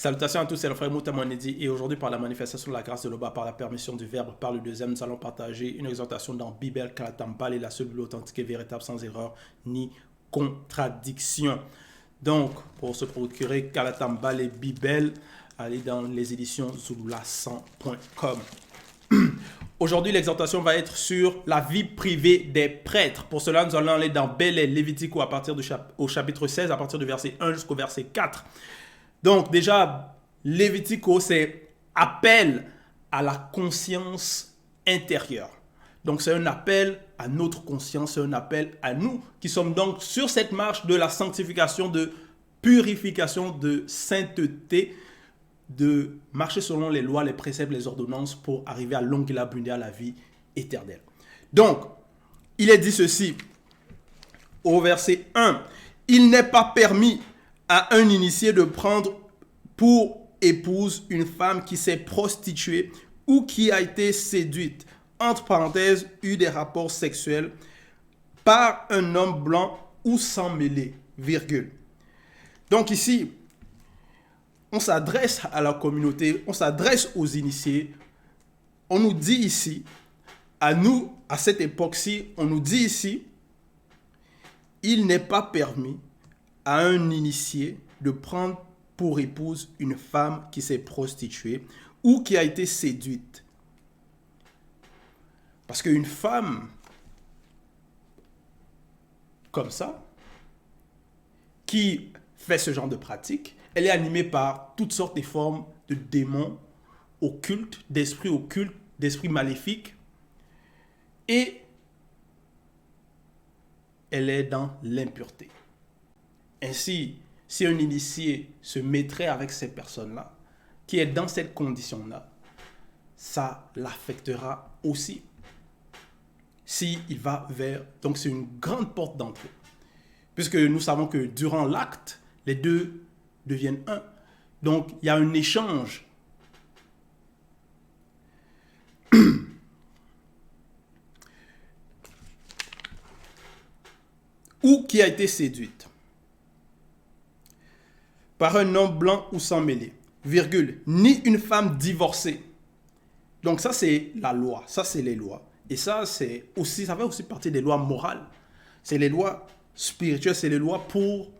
Salutations à tous, c'est le frère Mouta Monedi et aujourd'hui par la manifestation de la grâce de l'Oba, par la permission du Verbe, par le deuxième, nous allons partager une exhortation dans Bible Kalatambal et la seule Bible authentique et véritable sans erreur ni contradiction. Donc, pour se procurer Kalatambal et Bible, allez dans les éditions zulula100.com. Aujourd'hui, l'exhortation va être sur la vie privée des prêtres. Pour cela, nous allons aller dans Belé, Lévitico à partir au chapitre 16, à partir du verset 1 jusqu'au verset 4. Donc déjà, Lévitico, c'est appel à la conscience intérieure. Donc c'est un appel à notre conscience, c'est un appel à nous qui sommes donc sur cette marche de la sanctification, de purification, de sainteté, de marcher selon les lois, les préceptes, les ordonnances pour arriver à longue et abondée à la vie éternelle. Donc, il est dit ceci au verset 1. Il n'est pas permis à un initié de prendre pour épouse une femme qui s'est prostituée ou qui a été séduite, entre parenthèses, eu des rapports sexuels par un homme blanc ou sans mêlée, virgule. Donc ici, on s'adresse à la communauté, on s'adresse aux initiés. On nous dit ici, à nous, à cette époque-ci, on nous dit ici, il n'est pas permis à un initié de prendre pour épouse une femme qui s'est prostituée ou qui a été séduite. Parce qu'une femme comme ça, qui fait ce genre de pratique, elle est animée par toutes sortes de formes de démons occultes, d'esprits maléfiques, et elle est dans l'impureté. Ainsi, si un initié se mettrait avec ces personnes-là, qui est dans cette condition-là, ça l'affectera aussi. S'il va vers... Donc c'est une grande porte d'entrée. Puisque nous savons que durant l'acte, les deux deviennent un. Donc il y a un échange. Ou qui a été séduite par un homme blanc ou sans mêlée, virgule, ni une femme divorcée. Donc ça, c'est la loi. Ça, c'est les lois. Et ça, c'est aussi, ça fait aussi partie des lois morales. C'est les lois spirituelles, c'est les lois pour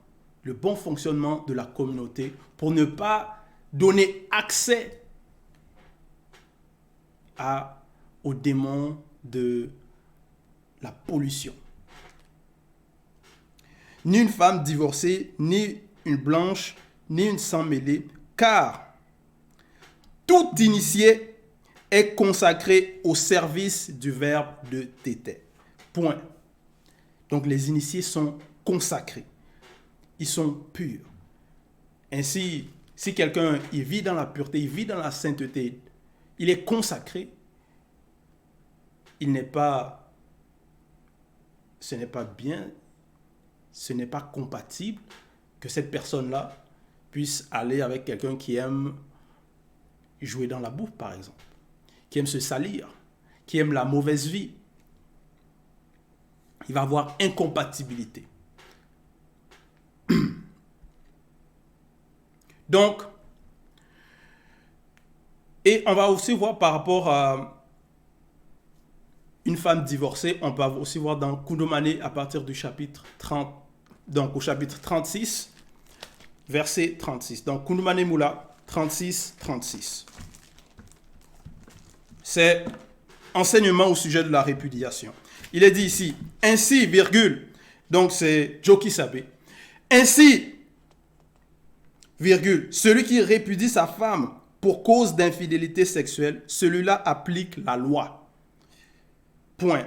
le bon fonctionnement de la communauté, pour ne pas donner accès aux démons de la pollution. Ni une femme divorcée, ni une blanche, ni une sans mêlée, car tout initié est consacré au service du verbe de tété. Point. Donc les initiés sont consacrés. Ils sont purs. Ainsi, si quelqu'un il vit dans la pureté, il vit dans la sainteté, il est consacré, ce n'est pas bien, ce n'est pas compatible que cette personne-là puisse aller avec quelqu'un qui aime jouer dans la bouffe, par exemple, qui aime se salir, qui aime la mauvaise vie. Il va avoir incompatibilité. Donc, et on va aussi voir par rapport à une femme divorcée, on peut aussi voir dans Kounoumane à partir du chapitre 30, donc au chapitre 36, verset 36. Donc Kounoumane Moula, 36. C'est enseignement au sujet de la répudiation. Il est dit ici, ainsi, virgule, donc c'est Joki Sabé, ainsi, virgule, celui qui répudie sa femme pour cause d'infidélité sexuelle, celui-là applique la loi. Point.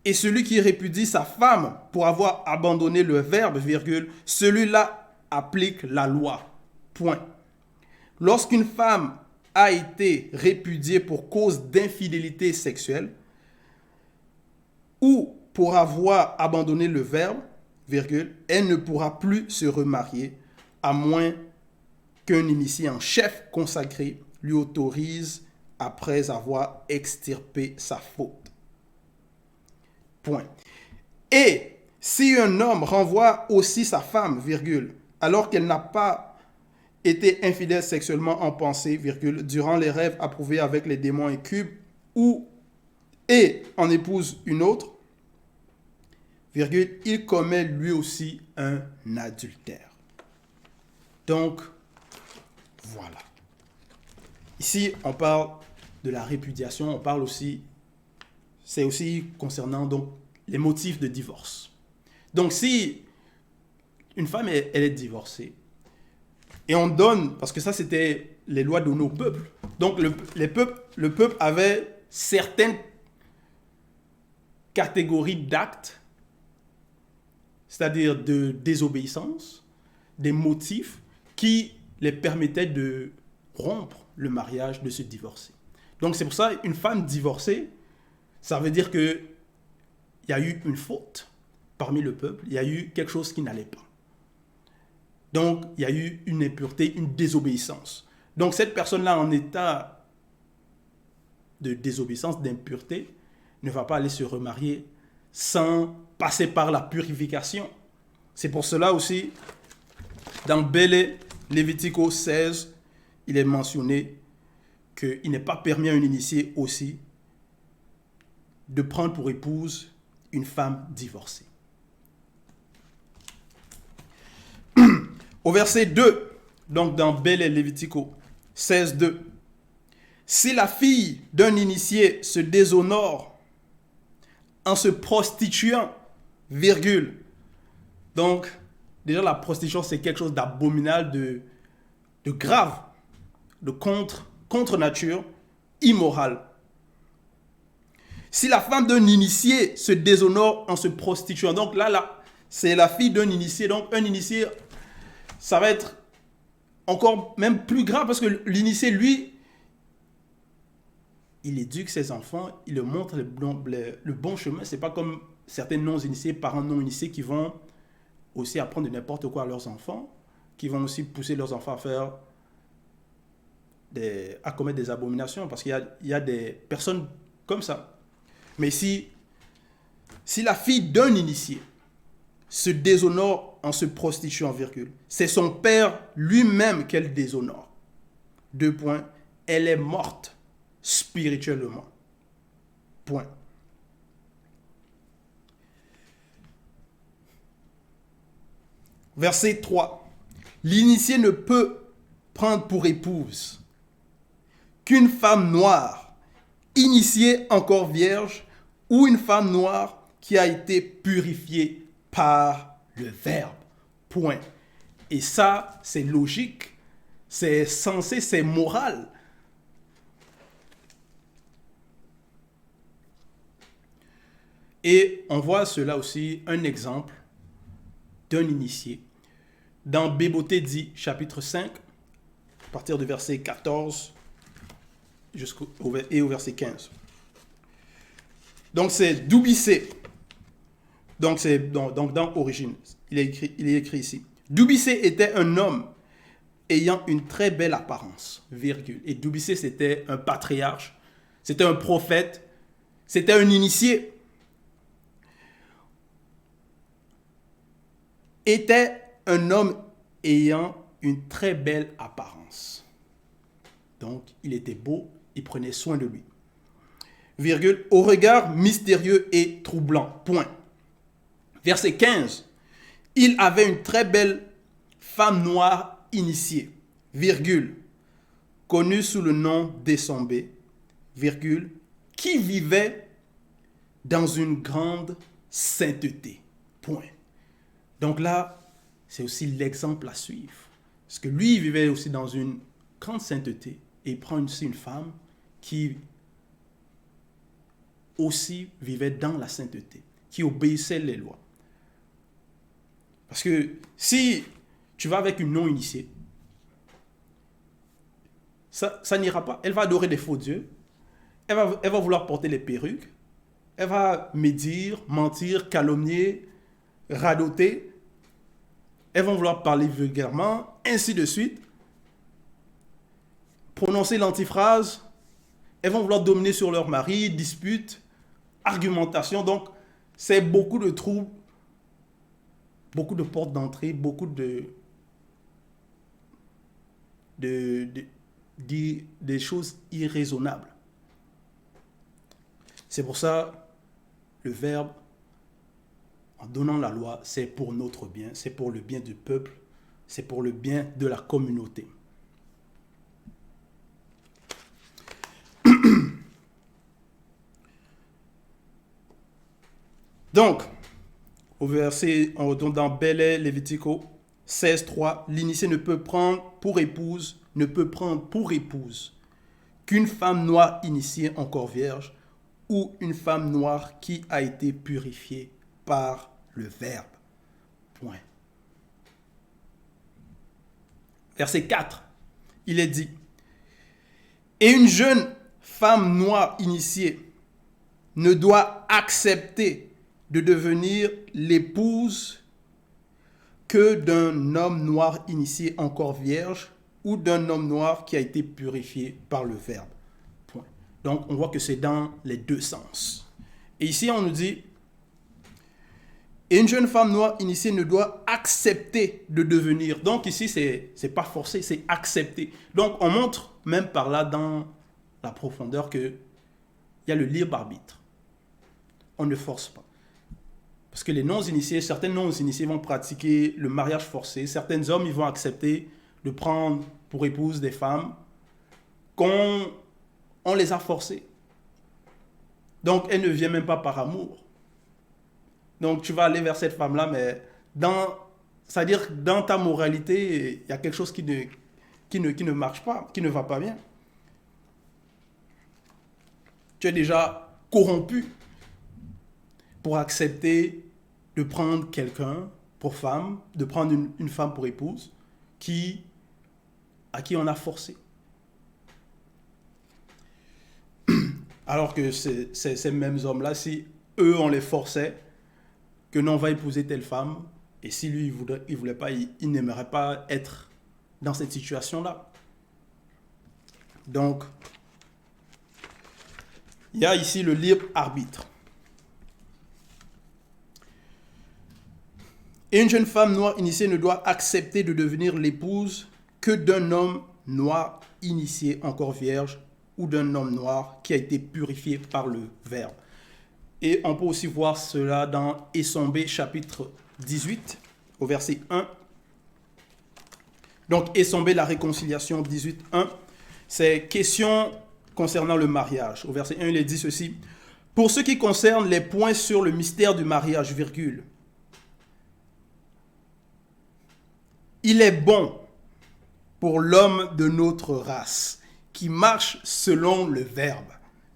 Et celui qui répudie sa femme pour avoir abandonné le verbe, virgule, celui-là applique la loi. Point. Lorsqu'une femme a été répudiée pour cause d'infidélité sexuelle ou pour avoir abandonné le verbe, virgule, elle ne pourra plus se remarier à moins qu'un initié en chef consacré lui autorise après avoir extirpé sa faute. Point. Et si un homme renvoie aussi sa femme, virgule, alors qu'elle n'a pas était infidèle sexuellement en pensée, virgule, durant les rêves approuvés avec les démons incubes, ou et en épouse une autre, virgule, il commet lui aussi un adultère. Donc, voilà. Ici, on parle de la répudiation, on parle aussi, c'est aussi concernant donc les motifs de divorce. Donc, si une femme, elle est divorcée, et on donne, parce que ça, c'était les lois de nos peuples. Donc, le peuple avait certaines catégories d'actes, c'est-à-dire de désobéissance, des motifs qui les permettaient de rompre le mariage, de se divorcer. Donc, c'est pour ça une femme divorcée, ça veut dire qu'il y a eu une faute parmi le peuple, il y a eu quelque chose qui n'allait pas. Donc, il y a eu une impureté, une désobéissance. Donc, cette personne-là en état de désobéissance, d'impureté, ne va pas aller se remarier sans passer par la purification. C'est pour cela aussi, dans Bélé, Lévitico 16, il est mentionné qu'il n'est pas permis à un initié aussi de prendre pour épouse une femme divorcée. Au verset 2, donc dans Bélé, Lévitico 16, 2, si la fille d'un initié se déshonore en se prostituant, virgule. Donc, déjà, la prostitution, c'est quelque chose d'abominable, de grave, de contre nature, immoral. Si la femme d'un initié se déshonore en se prostituant, donc là, c'est la fille d'un initié. Donc, un initié, ça va être encore même plus grave parce que l'initié, lui, il éduque ses enfants, il leur montre le bon chemin. Ce n'est pas comme certains non-initiés, parents non-initiés qui vont aussi apprendre de n'importe quoi à leurs enfants, qui vont aussi pousser leurs enfants à commettre des abominations, parce qu'il y a des personnes comme ça. Mais si la fille d'un initié se déshonore en se prostituant, virgule, c'est son père lui-même qu'elle déshonore. 2 points. Elle est morte spirituellement. Point. Verset 3. L'initié ne peut prendre pour épouse qu'une femme noire, initiée encore vierge, ou une femme noire qui a été purifiée par le Verbe. Point. Et ça, c'est logique, c'est sensé, c'est moral. Et on voit cela aussi, un exemple d'un initié. Dans Béboté dit, chapitre 5, à partir du verset 14 et au verset 15. Donc c'est Doubissé. Donc c'est dans Origine. Il est écrit ici. Doubissé était un homme ayant une très belle apparence, virgule. Et Doubissé, c'était un patriarche, c'était un prophète, c'était un initié. Était un homme ayant une très belle apparence. Donc, il était beau, il prenait soin de lui. Virgule, au regard mystérieux et troublant. Point. Verset 15. Il avait une très belle femme noire initiée. Virgule, connue sous le nom d'Essombé. Virgule, qui vivait dans une grande sainteté. Point. Donc là, c'est aussi l'exemple à suivre. Parce que lui, il vivait aussi dans une grande sainteté. Et il prend aussi une femme qui aussi vivait dans la sainteté, qui obéissait les lois. Parce que si tu vas avec une non-initiée, ça n'ira pas. Elle va adorer des faux dieux. Elle va vouloir porter les perruques. Elle va médire, mentir, calomnier, radoter. Elles vont vouloir parler vulgairement, ainsi de suite. Prononcer l'antiphrase. Elles vont vouloir dominer sur leur mari, dispute, argumentation. Donc, c'est beaucoup de troubles, beaucoup de portes d'entrée, beaucoup de dire des choses irraisonnables. C'est pour ça, le Verbe, en donnant la loi, c'est pour notre bien, c'est pour le bien du peuple, c'est pour le bien de la communauté. Donc, au verset, on retourne dans Belé, Lévitico 16.3, l'initié ne peut prendre pour épouse qu'une femme noire initiée encore vierge ou une femme noire qui a été purifiée par le Verbe. Point. Verset 4, il est dit, et une jeune femme noire initiée ne doit accepter de devenir l'épouse que d'un homme noir initié encore vierge ou d'un homme noir qui a été purifié par le Verbe. Point. Donc, on voit que c'est dans les deux sens. Et ici, on nous dit, et une jeune femme noire initiée ne doit accepter de devenir. Donc, ici, c'est pas forcé, c'est accepter. Donc, on montre même par là, dans la profondeur, qu'il y a le libre arbitre. On ne force pas. Parce que les non-initiés, certains non-initiés vont pratiquer le mariage forcé. Certains hommes, ils vont accepter de prendre pour épouse des femmes qu'on les a forcées. Donc, elle ne vient même pas par amour. Donc, tu vas aller vers cette femme-là, mais c'est-à-dire dans ta moralité, il y a quelque chose qui ne marche pas, qui ne va pas bien. Tu es déjà corrompu pour accepter de prendre quelqu'un pour femme, de prendre une femme pour épouse, à qui on a forcé. Alors que ces mêmes hommes-là, si eux, on les forçait, que non, on va épouser telle femme, et si lui, il voulait pas, il n'aimerait pas être dans cette situation-là. Donc, il y a ici le libre arbitre. Et une jeune femme noire initiée ne doit accepter de devenir l'épouse que d'un homme noir initié encore vierge ou d'un homme noir qui a été purifié par le Verbe. Et on peut aussi voir cela dans Essombé chapitre 18 au verset 1. Donc Essombé, la réconciliation 18.1, c'est question concernant le mariage. Au verset 1, il est dit ceci. Pour ce qui concerne les points sur le mystère du mariage, virgule, il est bon pour l'homme de notre race qui marche selon le Verbe,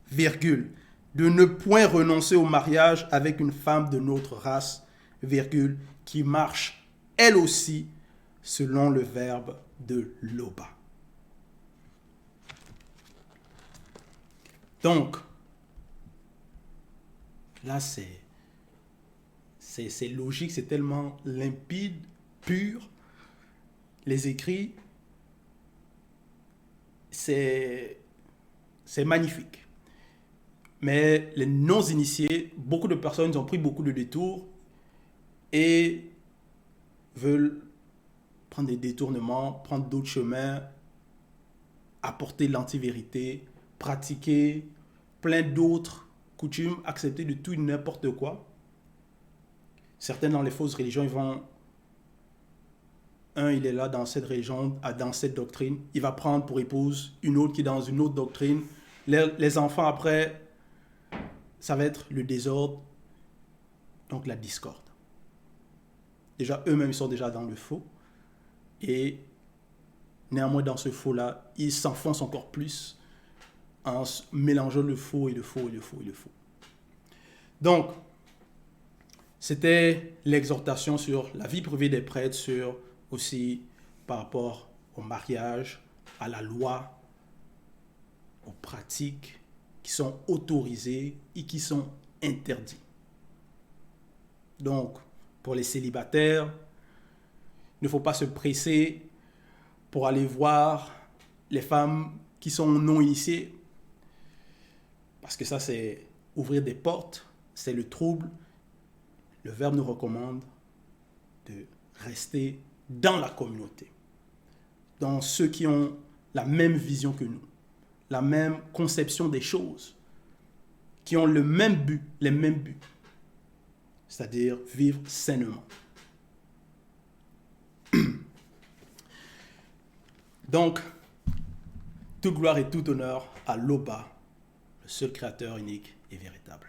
virgule, de ne point renoncer au mariage avec une femme de notre race, virgule, qui marche elle aussi selon le Verbe de Loba. Donc, là c'est logique, c'est tellement limpide, pur. Les écrits, c'est magnifique. Mais les non-initiés, beaucoup de personnes ont pris beaucoup de détours et veulent prendre des détournements, prendre d'autres chemins, apporter l'antivérité, pratiquer plein d'autres coutumes, accepter de tout et n'importe quoi. Certains dans les fausses religions, ils vont... il est là dans cette religion, dans cette doctrine. Il va prendre pour épouse une autre qui est dans une autre doctrine. Les enfants, après, ça va être le désordre, donc la discorde. Déjà, eux-mêmes, ils sont déjà dans le faux. Et néanmoins, dans ce faux-là, ils s'enfoncent encore plus en mélangeant le faux et le faux et le faux et le faux. Donc, c'était l'exhortation sur la vie privée des prêtres, sur aussi par rapport au mariage, à la loi, aux pratiques qui sont autorisées et qui sont interdites. Donc, pour les célibataires, il ne faut pas se presser pour aller voir les femmes qui sont non initiées, parce que ça, c'est ouvrir des portes, c'est le trouble. Le Verbe nous recommande de rester dans la communauté. dans ceux qui ont la même vision que nous, la même conception des choses, qui ont le même but, les mêmes buts, c'est-à-dire vivre sainement. Donc, toute gloire et tout honneur à l'Oba, le seul créateur unique et véritable.